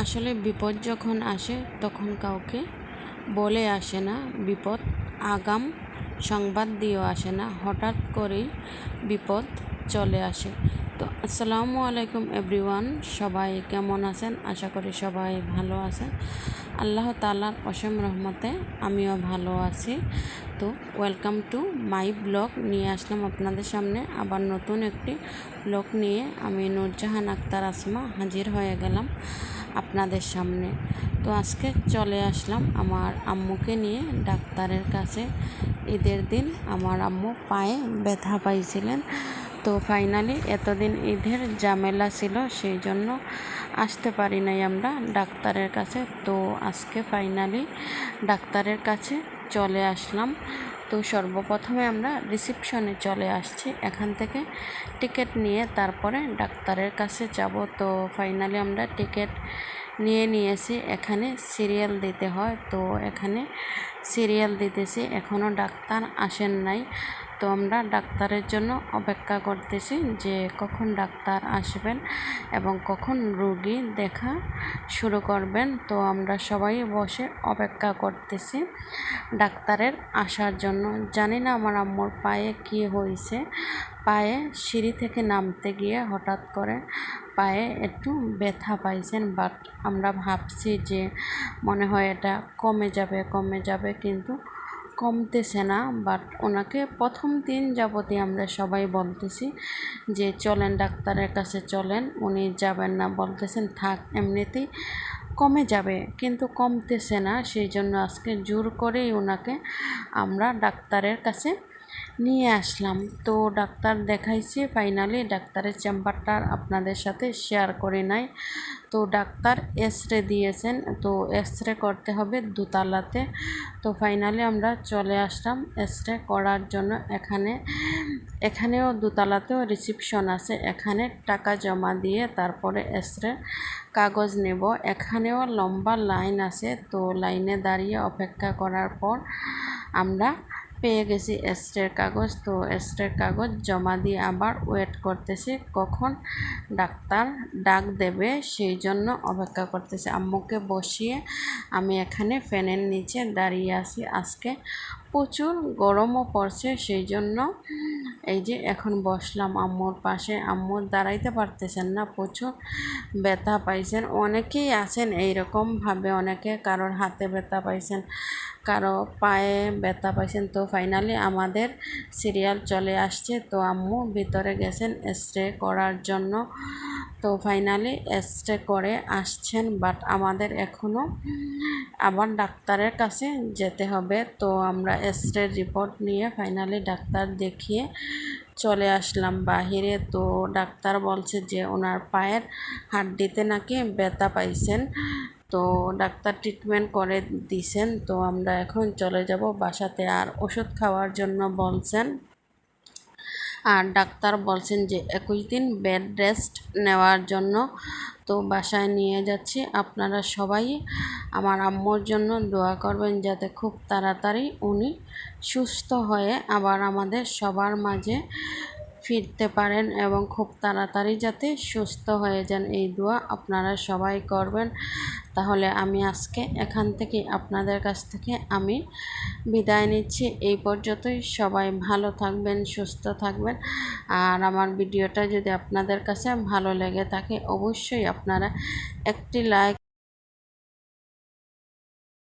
আসলে বিপদ যখন আসে তখন কাউকে বলে আসে না। বিপদ আগাম সংবাদ দিয়েও আসে না, হঠাৎ করেই বিপদ চলে আসে। তো আসসালামু আলাইকুম এভরিওয়ান, সবাই কেমন আছেন? আশা করি সবাই ভালো আছেন। আল্লাহ তাআলার অসীম রহমতে আমিও ভালো আছি। তো ওয়েলকাম টু মাই ব্লগ, নিয়ে আসলাম আপনাদের সামনে আবার নতুন একটি ব্লগ নিয়ে। আমি নূরজাহান আক্তার আসমা হাজির হয়ে গেলাম আপনাদের সামনে। তো আজকে চলে আসলাম আমার আম্মুকে নিয়ে ডাক্তারের কাছে। ঈদের দিন আমার আম্মু পায়ে ব্যথা পাইছিলেন। তো ফাইনালি এতদিন ঈদের ঝামেলা ছিল, সেই জন্য আসতে পারি নাই আমরা ডাক্তারের কাছে। তো আজকে ফাইনালি ডাক্তারের কাছে চলে আসলাম। তো সর্বপ্রথমে আমরা রিসেপশনে চলে আসছি, এখান থেকে টিকিট নিয়ে তারপরে ডাক্তারের কাছে যাব। তো ফাইনালি আমরা টিকিট নিয়েছি। এখানে সিরিয়াল দিতে হয়, তো এখানে সিরিয়াল দিতেছি। এখনও ডাক্তার আসেন নাই, তো আমরা ডাক্তারের জন্য অপেক্ষা করতেছি যে কখন ডাক্তার আসবেন এবং কখন রোগী দেখা শুরু করবেন। তো আমরা সবাই বসে অপেক্ষা করতেছি ডাক্তারের আসার জন্য। জানি না আমার আম্মুর পায়ে কী হয়েছে, পায়ে সিঁড়ি থেকে নামতে গিয়ে হঠাৎ করে পায়ে একটু ব্যথা পাইছেন। বাট আমরা ভাবছি যে মনে হয় এটা কমে যাবে, কিন্তু কমতেছে না। বাট ওনাকে প্রথম দিন যাবতই আমরা সবাই বলতেছি যে চলেন ডাক্তারের কাছে চলেন, উনি যাবেন না, বলতেছেন থাক এমনিতেই কমে যাবে, কিন্তু কমতেছে না। সেই জন্য আজকে জোর করেই ওনাকে আমরা ডাক্তারের কাছে নিয়ে আসলাম। তো ডাক্তার দেখাইছি, ফাইনালি ডাক্তারের চেম্বারটা আপনাদের সাথে শেয়ার করে নাই। তো ডাক্তার এক্সরে দিয়েছেন, তো এক্সরে করতে হবে দোতলাতে। তো ফাইনালি আমরা চলে আসলাম এক্সরে করার জন্য। এখানেও দোতলাতেও রিসেপশন আছে, এখানে টাকা জমা দিয়ে তারপরে এক্সরে কাগজ নেব। এখানেও লম্বা লাইন আছে, তো লাইনে দাঁড়িয়ে অপেক্ষা করার পর আমরা পেয়ে গেছি এক্সরের কাগজ। তো এক্সরের কাগজ জমা দিয়ে আবার ওয়েট করতেছি কখন ডাক্তার ডাক দেবে, সেই জন্য অপেক্ষা করতেছি। আম্মুকে বসিয়ে আমি এখানে ফ্যানের নিচে দাঁড়িয়ে আছি। আজকে প্রচুর গরমও পড়ছে, সেই জন্য এই যে এখন বসলাম আম্মুর পাশে। আম্মু দাঁড়াইতে পারতেছেন না, প্রচুর ব্যথা পাইছেন। অনেকেই আছেন এইরকমভাবে, অনেকে কারোর হাতে ব্যথা পাইছেন, কারো পায়ে ব্যথা পাইছেন। তো ফাইনালি আমাদের সিরিয়াল চলে আসছে, তো আম্মু ভিতরে গেছেন এক্সরে করার জন্য। তো ফাইনালি এক্সরে করে আসছেন, বাট আমাদের এখনও আবার ডাক্তারের কাছে যেতে হবে। তো আমরা এক্সরের রিপোর্ট নিয়ে ফাইনালি ডাক্তার দেখিয়ে চলে আসলাম বাহিরে। তো ডাক্তার বলছে যে ওনার পায়ের হাড্ডিতে নাকি ব্যথা পাইছেন, তো ডাক্তার ট্রিটমেন্ট করে দিছেন। তো আমরা এখন চলে যাব বাসাতে, আর ওষুধ খাওয়ার জন্য বলছেন। আর ডাক্তার বলছেন যে 21 দিন বেড রেস্ট নেওয়ার জন্য। তো বাসায় নিয়ে যাচ্ছি। আপনারা সবাই আমার আম্মুর জন্য দোয়া করবেন যাতে খুব তাড়াতাড়ি উনি সুস্থ হয়ে আবার আমাদের সবার মাঝে ফিরতে পারেন এবং খুব তাড়াতাড়ি যাতে সুস্থ হয়ে যান, এই দোয়া আপনারা সবাই করবেন। তাহলে আমি আজকে এখান থেকে আপনাদের কাছ থেকে আমি বিদায় নিচ্ছি। এই পর্যন্তই। সবাই ভালো থাকবেন, সুস্থ থাকবেন। আর আমার ভিডিওটা যদি আপনাদের কাছে ভালো লেগে থাকে অবশ্যই আপনারা একটি লাইক